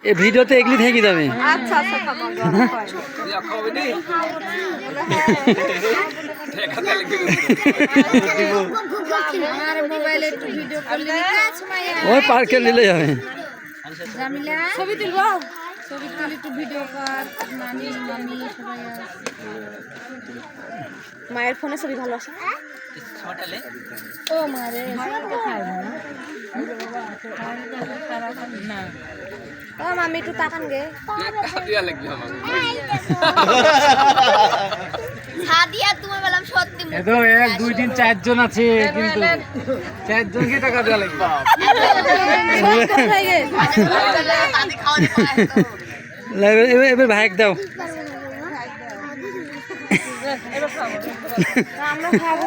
এ ভিডিওতে এগলি থেকে যাবে। আচ্ছা আচ্ছা খাবো আমার মোবাইলে একটু ভিডিও করলে ওই পার্কে নিলে যাবে। জামিলা ছবি তুলবো, ছবি তুলি একটু ভিডিও কর। নানি মামি সবাই আছে। মায়ের ফোনে ছবি ভালো আসে ও মারে না ও মামি একটু তাকান গে সাদিয়া তুমি বললাম সত্যি এতো 1 2 3 4 জন আছে কিন্তু 4 জনকে টাকা দেওয়া লাগবে। এবার ভাইক দাও। আমরা খাবো